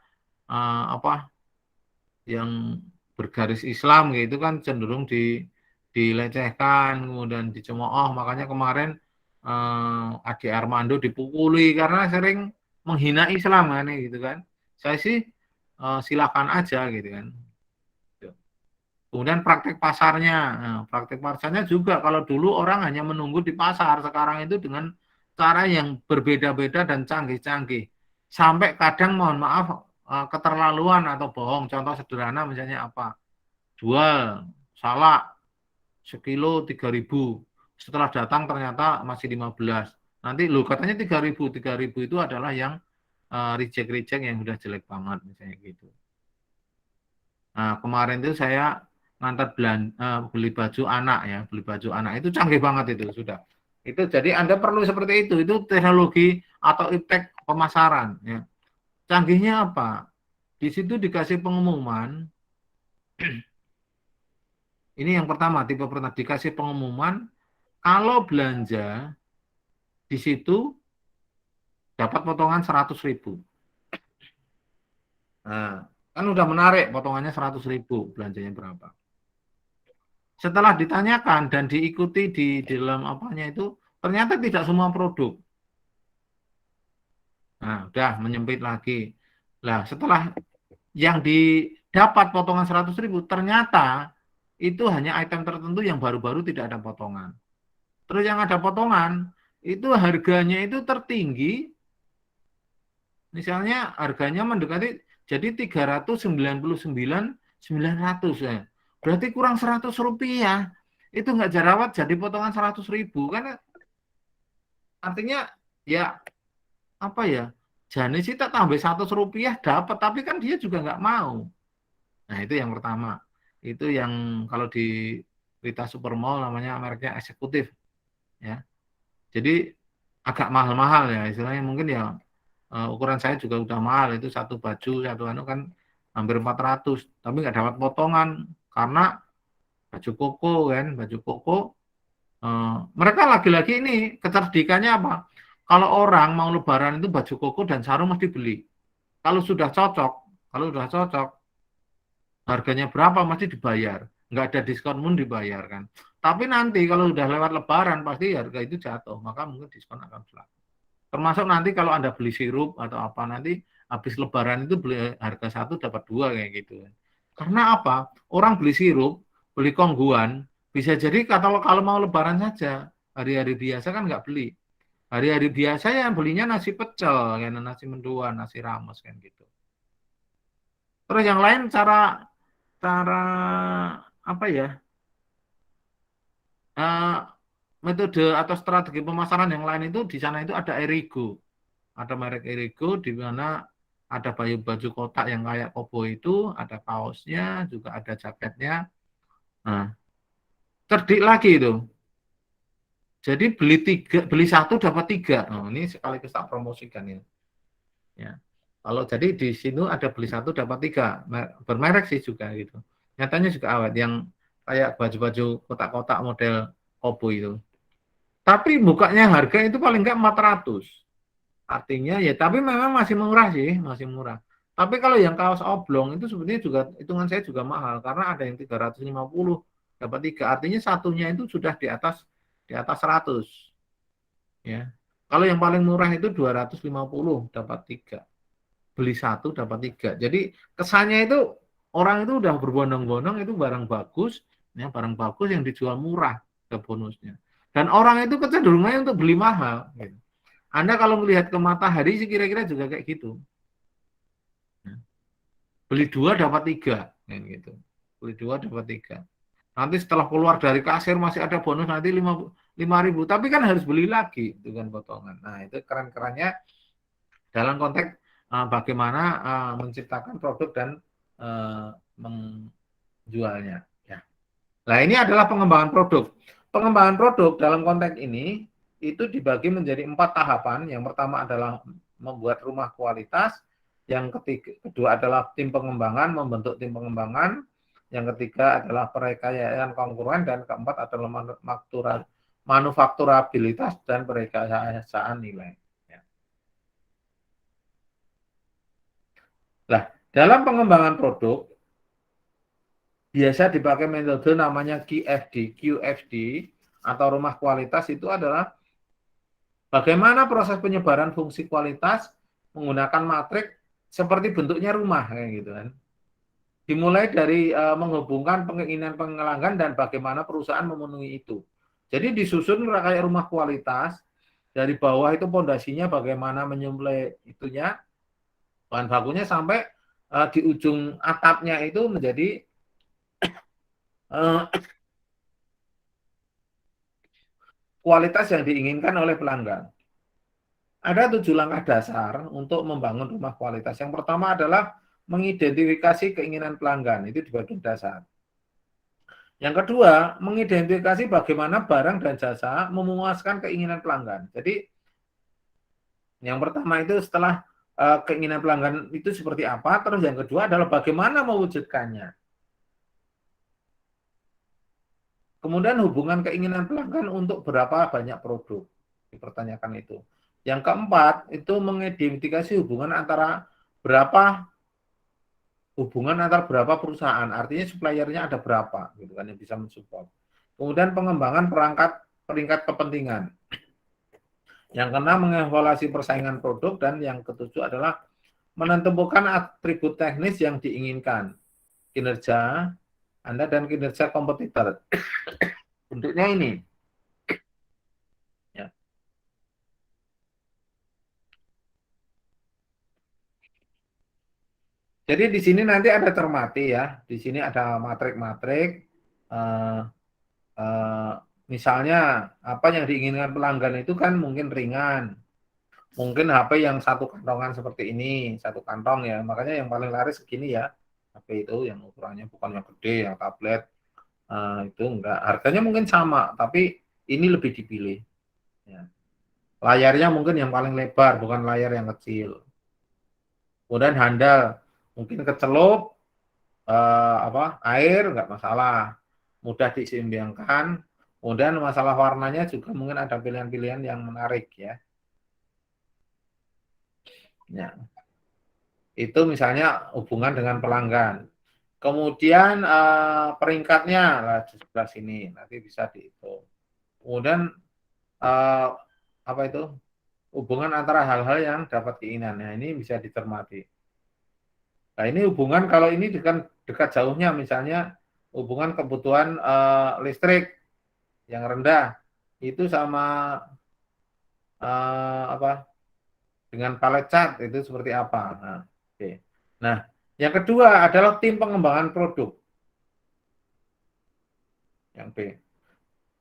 yang bergaris Islam gitu kan cenderung dilecehkan, kemudian dicemooh. Makanya kemarin Ade Armando dipukuli karena sering menghina Islam kan gitu kan. Saya sih silakan aja gitu kan. Kemudian praktek pasarnya. Nah, praktek pasarnya juga kalau dulu orang hanya menunggu di pasar, sekarang itu dengan cara yang berbeda-beda dan canggih-canggih. Sampai kadang mohon maaf keterlaluan atau bohong. Contoh sederhana misalnya apa? Jual salak sekilo 3.000. Setelah datang ternyata masih 15. Nanti lu katanya 3.000. 3.000 itu adalah yang reject yang udah jelek banget misalnya gitu. Nah, kemarin itu saya ngantar beli baju anak, ya, beli baju anak itu canggih banget itu sudah. Itu jadi Anda perlu seperti itu teknologi atau iptek pemasaran, ya. Canggihnya apa? Di situ dikasih pengumuman. Ini yang pertama, tipe pertama dikasih pengumuman kalau belanja di situ dapat potongan 100.000. Nah, kan udah menarik, potongannya 100.000, belanjanya berapa? Setelah ditanyakan dan diikuti di dalam apanya itu, ternyata tidak semua produk. Nah, udah menyempit lagi. Nah, setelah yang didapat potongan 100.000, ternyata itu hanya item tertentu yang baru-baru tidak ada potongan. Terus yang ada potongan, itu harganya itu tertinggi, misalnya harganya mendekati jadi 399.900 ya. Berarti kurang 100 rupiah. Itu nggak jerawat jadi potongan 100.000 kan, artinya ya apa ya, Jani sih tak tambah 100 rupiah dapat, tapi kan dia juga nggak mau. Nah itu yang pertama. Itu yang kalau di Rita Supermall namanya mereknya eksekutif, ya. Jadi agak mahal-mahal ya istilahnya, mungkin ya ukuran saya juga udah mahal, itu satu baju satu anu kan hampir 400, tapi nggak dapat potongan karena baju koko kan, baju koko Mereka lagi-lagi ini kecerdikannya apa? Kalau orang mau lebaran itu baju koko dan sarung mesti beli. Kalau sudah cocok, kalau sudah cocok, harganya berapa mesti dibayar. Nggak ada diskon pun dibayar kan. Tapi nanti kalau sudah lewat lebaran pasti harga itu jatuh, maka mungkin diskon akan berlaku. Termasuk nanti kalau Anda beli sirup atau apa nanti habis lebaran itu beli harga satu dapat dua kayak gitu. Karena apa? Orang beli sirup, beli kongguan, bisa jadi kalau mau lebaran saja, hari-hari biasa kan nggak beli. Hari-hari biasa ya belinya nasi pecel, kan, nasi mendoan, nasi rames kan gitu. Terus yang lain cara cara apa ya? eh, Metode atau strategi pemasaran yang lain itu di sana itu ada Erigo. Ada merek Erigo di mana ada baju kotak yang kayak kobo itu, ada kaosnya, juga ada jaketnya. Nah, cerdik lagi itu. Jadi beli satu dapat tiga. Oh, ini sekaligus tak promosikan ya. Ya. Kalau jadi di sini ada beli satu dapat tiga, bermerek sih juga gitu. Nyatanya juga awet yang kayak baju-baju kotak-kotak model kobo itu. Tapi bukanya harga itu paling enggak 400. Artinya ya, tapi memang masih murah sih, masih murah. Tapi kalau yang kaos oblong itu sebenarnya juga hitungan saya juga mahal karena ada yang 350 dapat tiga. Artinya satunya itu sudah di atas 100 ya. Kalau yang paling murah itu 250 dapat tiga. Beli satu dapat tiga. Jadi kesannya itu orang itu udah berbondong-bondong itu barang bagus, ya barang bagus yang dijual murah ke bonusnya. Dan orang itu kecenderungannya untuk beli mahal. Gitu. Anda kalau melihat ke matahari sih kira-kira juga kayak gitu. Beli dua dapat tiga, kan gitu. Beli dua dapat tiga. Nanti setelah keluar dari kasir masih ada bonus nanti 5.000. Tapi kan harus beli lagi dengan potongan. Nah itu keren-kerennya dalam konteks bagaimana menciptakan produk dan menjualnya. Ya. Nah ini adalah pengembangan produk. Pengembangan produk dalam konteks ini itu dibagi menjadi 4 tahapan. Yang pertama adalah membuat rumah kualitas. Yang kedua adalah tim pengembangan, membentuk tim pengembangan. Yang ketiga adalah perekayaan konkuren. Dan keempat adalah manufakturabilitas dan perekayaan nilai. Nah, dalam pengembangan produk, biasa dipakai metode namanya QFD atau rumah kualitas itu adalah bagaimana proses penyebaran fungsi kualitas menggunakan matrik seperti bentuknya rumah kayak gitu kan. Dimulai dari menghubungkan keinginan pelanggan dan bagaimana perusahaan memenuhi itu. Jadi disusun kayak rumah kualitas dari bawah itu pondasinya bagaimana menyuplai itunya bahan bakunya sampai di ujung atapnya itu menjadi kualitas yang diinginkan oleh pelanggan. Ada 7 langkah dasar untuk membangun rumah kualitas. Yang pertama adalah mengidentifikasi keinginan pelanggan, itu di bagian dasar. Yang kedua, mengidentifikasi bagaimana barang dan jasa memuaskan keinginan pelanggan. Jadi, yang pertama itu setelah keinginan pelanggan itu seperti apa, terus yang kedua adalah bagaimana mewujudkannya. Kemudian hubungan keinginan pelanggan untuk berapa banyak produk, dipertanyakan itu. Yang keempat, itu mengidentifikasi hubungan antara berapa perusahaan, artinya suppliernya ada berapa, gitu kan yang bisa mensupport. Kemudian pengembangan peringkat kepentingan. Yang keenam, mengevaluasi persaingan produk dan yang ketujuh adalah menentukan atribut teknis yang diinginkan, kinerja Anda dan kinerja kompetitor. Bentuknya ini. Ya. Jadi di sini nanti ada cermati ya. Di sini ada matrik-matrik. Eh, eh, misalnya apa yang diinginkan pelanggan itu kan mungkin ringan. Mungkin HP yang satu kantongan seperti ini, satu kantong ya. Makanya yang paling laris segini ya. HP itu yang ukurannya bukan yang gede, yang tablet. Itu enggak. Harganya mungkin sama, tapi ini lebih dipilih. Ya. Layarnya mungkin yang paling lebar, bukan layar yang kecil. Kemudian handal, mungkin kecelup, air nggak masalah, mudah diseimbangkan, Kemudian masalah warnanya juga mungkin ada pilihan-pilihan yang menarik ya. Ya, itu misalnya hubungan dengan pelanggan. Kemudian peringkatnya lah di sebelah sini nanti bisa dihitung. Kemudian apa itu hubungan antara hal-hal yang dapat keinginan. Nah, ini bisa dicermati. Nah, ini hubungan kalau ini dengan dekat jauhnya misalnya hubungan kebutuhan listrik yang rendah itu sama apa dengan palet cat itu seperti apa. Nah, oke. Nah, yang kedua adalah tim pengembangan produk. Yang B.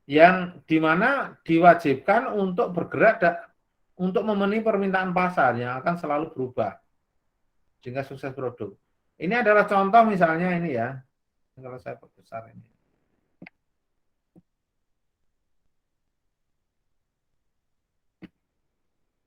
Yang dimana diwajibkan untuk bergerak untuk memenuhi permintaan pasar yang akan selalu berubah sehingga sukses produk. Ini adalah contoh misalnya ini ya. Kalau saya perbesar ini.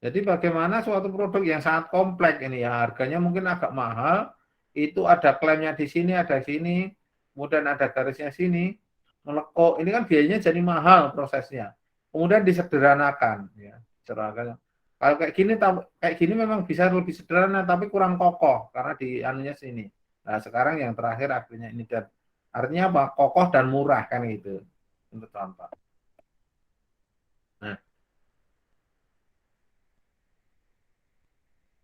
Jadi bagaimana suatu produk yang sangat kompleks ini ya, harganya mungkin agak mahal, itu ada klaimnya di sini, ada di sini, kemudian ada garisnya sini, melekuk, ini kan biayanya jadi mahal prosesnya. Kemudian disederhanakan ya, sederhanakan. Kalau kayak gini memang bisa lebih sederhana tapi kurang kokoh karena di anunya sini. Nah, sekarang yang terakhir akhirnya ini dan artinya apa? Kokoh dan murah kan gitu. Untuk contoh. Nah,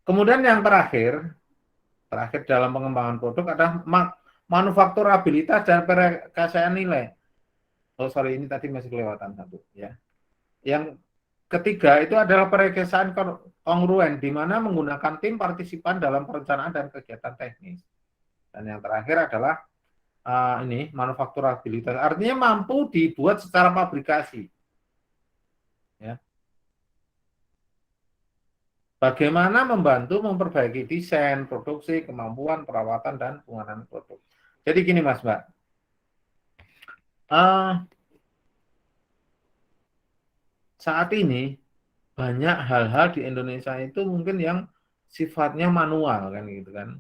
kemudian yang terakhir dalam pengembangan produk adalah manufakturabilitas dan perekayaan nilai. Oh sorry, ini tadi masih kelewatan satu ya. Yang ketiga itu adalah perekayaan kongruen di mana menggunakan tim partisipan dalam perencanaan dan kegiatan teknis. Dan yang terakhir adalah ini manufakturabilitas. Artinya mampu dibuat secara fabrikasi. Ya. Bagaimana membantu memperbaiki desain, produksi, kemampuan, perawatan, dan pengenalan produk. Jadi gini Mas Mbak, saat ini banyak hal-hal di Indonesia itu mungkin yang sifatnya manual kan gitu kan,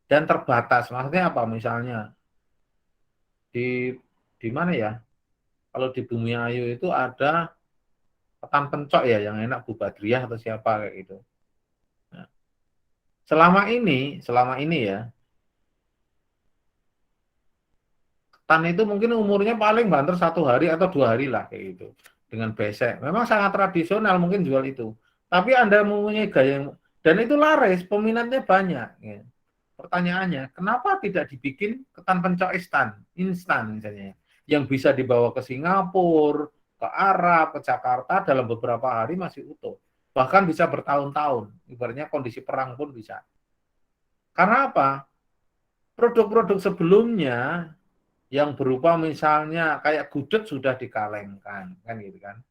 dan terbatas. Maksudnya apa? Misalnya di mana ya? Kalau di Bumi Ayu itu ada ketan pencok ya, yang enak Bu Badriah atau siapa kayak gitu. Nah, selama ini ya, ketan itu mungkin umurnya paling banter 1 hari atau 2 hari lah kayak gitu. Dengan besek. Memang sangat tradisional mungkin jual itu. Tapi Anda mempunyai gaya yang, dan itu laris, peminatnya banyak. Ya. Pertanyaannya, kenapa tidak dibikin ketan pencok instan misalnya, yang bisa dibawa ke Singapura, ke Arab, ke Jakarta dalam beberapa hari masih utuh. Bahkan bisa bertahun-tahun. Ibaratnya kondisi perang pun bisa. Karena apa? Produk-produk sebelumnya yang berupa misalnya kayak gudeg sudah dikalengkan, kan gitu kan.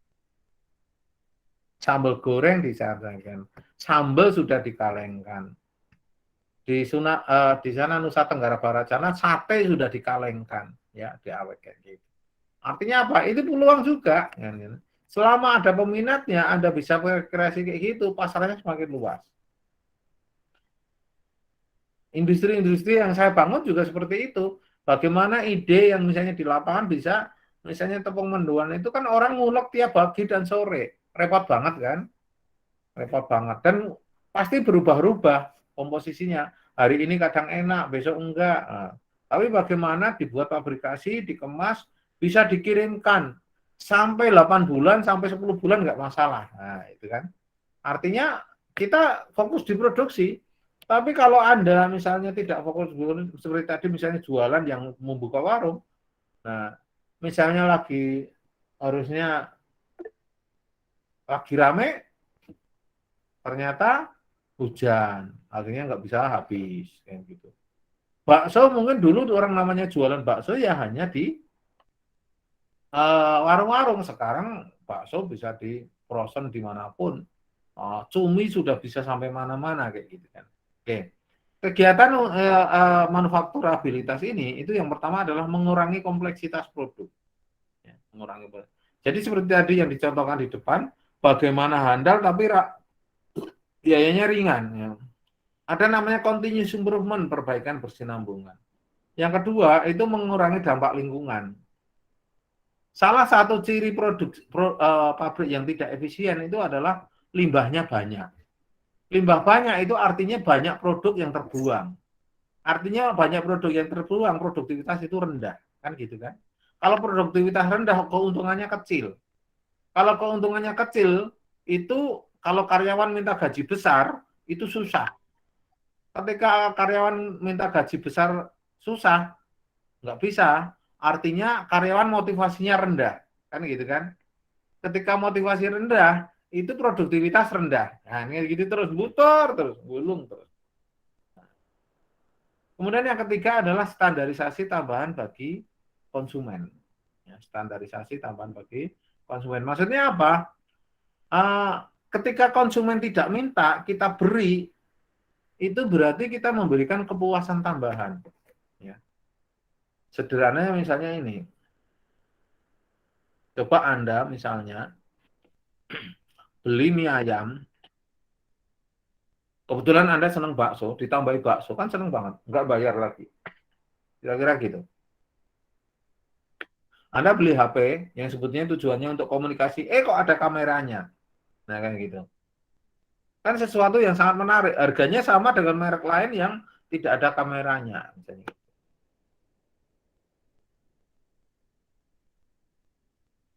Sambal goreng disarankan, sambal sudah dikalengkan. Di sana Nusa Tenggara Barat sana sate sudah dikalengkan, ya diawetkan gitu. Artinya apa? Itu peluang juga. Kan, gitu. Selama ada peminatnya, Anda bisa berkreasi kayak gitu, pasarnya semakin luas. Industri-industri yang saya bangun juga seperti itu. Bagaimana ide yang misalnya di lapangan bisa, misalnya tepung mendoan itu kan orang ngulek tiap pagi dan sore. Repot banget kan? Repot banget. Dan pasti berubah-ubah komposisinya. Hari ini kadang enak, besok enggak. Nah, tapi bagaimana dibuat pabrikasi, dikemas, bisa dikirimkan sampai 8 bulan, sampai 10 bulan enggak masalah. Nah, itu kan. Artinya kita fokus di produksi. Tapi kalau Anda misalnya tidak fokus seperti tadi misalnya jualan yang membuka warung, nah misalnya harusnya lagi rame, ternyata hujan, akhirnya nggak bisa habis kayak gitu. Bakso mungkin dulu orang namanya jualan bakso ya hanya di warung-warung, sekarang bakso bisa di frozen dimanapun, cumi sudah bisa sampai mana-mana kayak gitu kan. Oke. Kegiatan manufakturabilitas ini itu yang pertama adalah mengurangi kompleksitas produk. Ya, mengurangi. Jadi seperti tadi yang dicontohkan di depan, bagaimana handal tapi biayanya ringan. Ya. Ada namanya continuous improvement, perbaikan bersinambungan. Yang kedua itu mengurangi dampak lingkungan. Salah satu ciri pabrik yang tidak efisien itu adalah limbahnya banyak. Limbah banyak itu artinya banyak produk yang terbuang. Artinya banyak produk yang terbuang, produktivitas itu rendah, kan gitu kan? Kalau produktivitas rendah, keuntungannya kecil. Kalau keuntungannya kecil, itu kalau karyawan minta gaji besar, itu susah. Ketika karyawan minta gaji besar, susah, nggak bisa. Artinya karyawan motivasinya rendah, kan gitu kan? Ketika motivasi rendah, itu produktivitas rendah. Nah, ini gitu terus, butor terus, gulung terus. Kemudian yang ketiga adalah standarisasi tambahan bagi konsumen. Ya, standarisasi tambahan bagi konsumen. Maksudnya apa? Ketika konsumen tidak minta, kita beri, itu berarti kita memberikan kepuasan tambahan. Ya. Sederhananya misalnya ini, coba Anda misalnya beli mie ayam, kebetulan Anda senang bakso, ditambahi bakso, kan senang banget, nggak bayar lagi. Kira-kira gitu. Anda beli HP yang sebetulnya tujuannya untuk komunikasi, kok ada kameranya. Nah, kan gitu. Kan sesuatu yang sangat menarik. Harganya sama dengan merek lain yang tidak ada kameranya. Misalnya.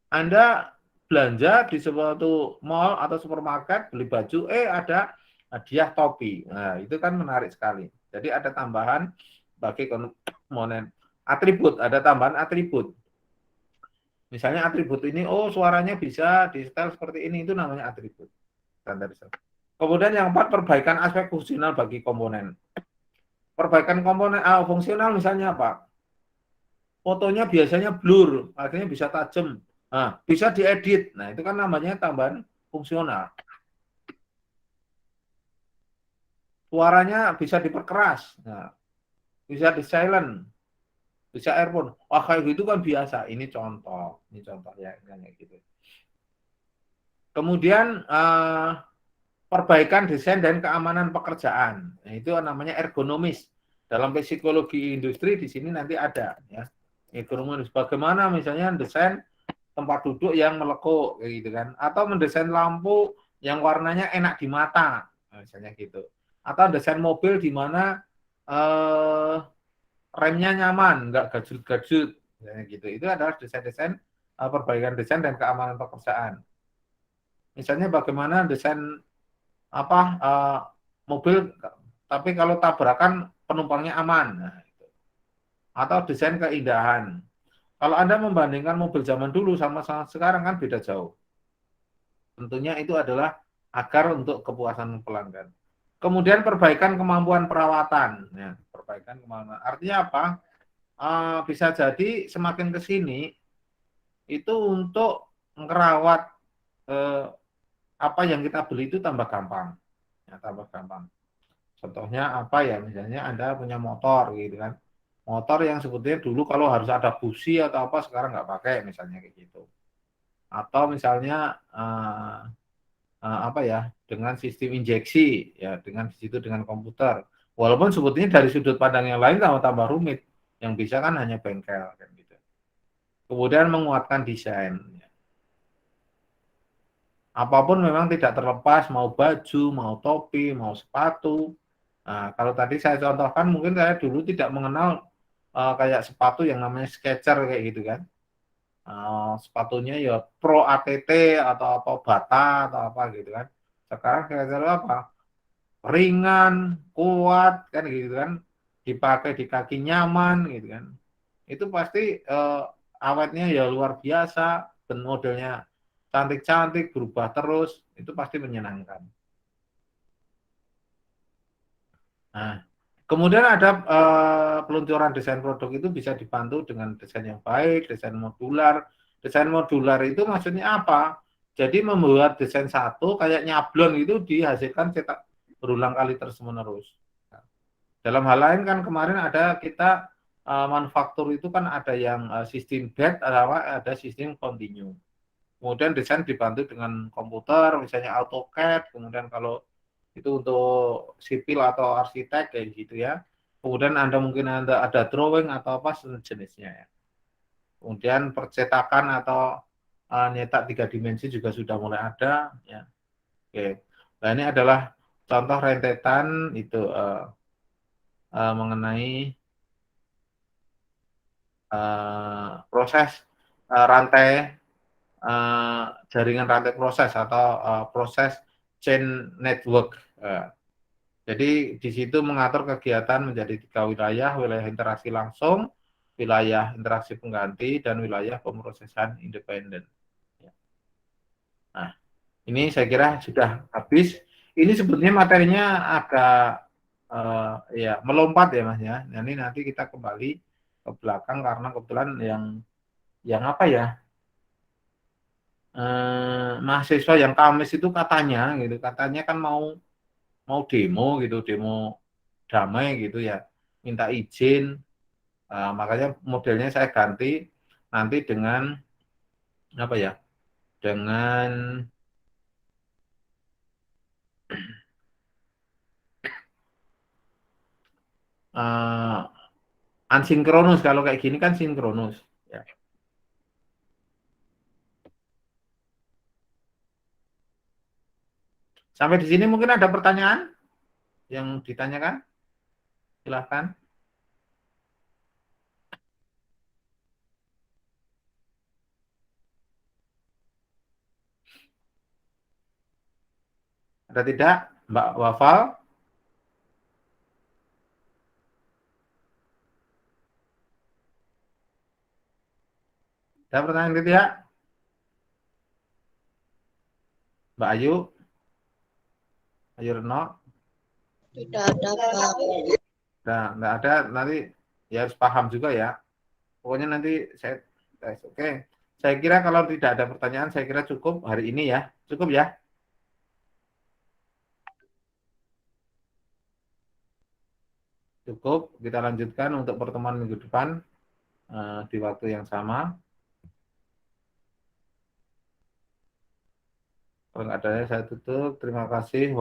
Anda belanja di suatu mall atau supermarket, beli baju, ada hadiah topi. Nah, itu kan menarik sekali. Jadi ada tambahan bagi komponen atribut, ada tambahan atribut. Misalnya atribut ini, suaranya bisa di setel seperti ini, itu namanya atribut. Kemudian yang keempat, perbaikan aspek fungsional bagi komponen. Perbaikan komponen fungsional misalnya apa? Fotonya biasanya blur, akhirnya bisa tajam. Nah, bisa diedit. Nah, itu kan namanya tambahan fungsional. Suaranya bisa diperkeras. Nah, bisa di silent, bisa earphone. Wah, kayak gitu kan biasa. Ini contoh ya, kayak gitu. Kemudian perbaikan desain dan keamanan pekerjaan. Nah, itu namanya ergonomis. Dalam psikologi industri di sini nanti ada ya. Ergonomis bagaimana misalnya desain tempat duduk yang melekuk kayak gitu kan, atau mendesain lampu yang warnanya enak di mata misalnya gitu, atau desain mobil di mana remnya nyaman, nggak gajut-gajut misalnya gitu. Itu adalah desain-desain perbaikan desain dan keamanan pekerjaan. Misalnya bagaimana desain apa mobil tapi kalau tabrakan penumpangnya aman, nah, gitu. Atau desain keindahan. Kalau Anda membandingkan mobil zaman dulu sama sekarang kan beda jauh. Tentunya itu adalah agar untuk kepuasan pelanggan. Kemudian perbaikan kemampuan perawatan. Ya, perbaikan kemampuan. Artinya apa? Bisa jadi semakin ke sini itu untuk merawat apa yang kita beli itu tambah gampang. Ya, tambah gampang. Contohnya apa ya? Misalnya Anda punya motor gitu kan. Motor yang sebetulnya dulu kalau harus ada busi atau apa sekarang nggak pakai misalnya kayak gitu. Atau misalnya apa ya dengan sistem injeksi ya dengan di situ dengan komputer. Walaupun sebetulnya dari sudut pandang yang lain tambah rumit. Yang bisa kan hanya bengkel kan gitu. Kemudian menguatkan desain. Apapun memang tidak terlepas mau baju, mau topi, mau sepatu. Nah, kalau tadi saya contohkan mungkin saya dulu tidak mengenal kayak sepatu yang namanya Skechers kayak gitu kan. Sepatunya ya Pro ATT atau apa Bata atau apa gitu kan. Sekarang Skechers apa? Ringan, kuat kan gitu kan. Dipakai di kaki nyaman gitu kan. Itu pasti awetnya ya luar biasa dan modelnya cantik-cantik berubah terus, itu pasti menyenangkan. Nah, kemudian ada peluncuran desain produk itu bisa dibantu dengan desain yang baik, desain modular. Desain modular itu maksudnya apa? Jadi membuat desain satu kayak nyablon itu dihasilkan cetak berulang kali terus-menerus. Nah, dalam hal lain kan kemarin ada kita manufaktur itu kan ada yang sistem batch, ada sistem continue. Kemudian desain dibantu dengan komputer, misalnya AutoCAD, kemudian kalau itu untuk sipil atau arsitek kayak gitu ya. Kemudian Anda mungkin ada drawing atau apa sejenisnya ya. Kemudian percetakan atau nyetak 3 dimensi juga sudah mulai ada. Ya. Oke. Nah ini adalah contoh rentetan itu mengenai proses rantai jaringan rantai proses atau proses chain network. Jadi di situ mengatur kegiatan menjadi 3 wilayah, wilayah interaksi langsung, wilayah interaksi pengganti, dan wilayah pemrosesan independen. Nah, ini saya kira sudah habis. Ini sebetulnya materinya agak ya melompat ya Mas ya. Nah, ini nanti kita kembali ke belakang karena kebetulan yang apa ya? Mahasiswa yang Kamis itu katanya kan mau demo gitu, demo damai gitu ya, minta izin. Makanya modelnya saya ganti nanti dengan apa ya? Dengan ansinkronus. Kalau kayak gini kan sinkronus. Ya. Sampai di sini mungkin ada pertanyaan yang ditanyakan? Silahkan. Ada tidak, Mbak Wafal? Ada pertanyaan tidak? Mbak Ayu? Ayu Reno? Tidak ada, Pak. Nah, nggak ada, nanti ya harus paham juga ya. Pokoknya nanti saya tes. Oke. Saya kira kalau tidak ada pertanyaan, saya kira cukup hari ini ya. Cukup ya? Cukup. Kita lanjutkan untuk pertemuan minggu depan di waktu yang sama. Kalau nggak ada, saya tutup. Terima kasih.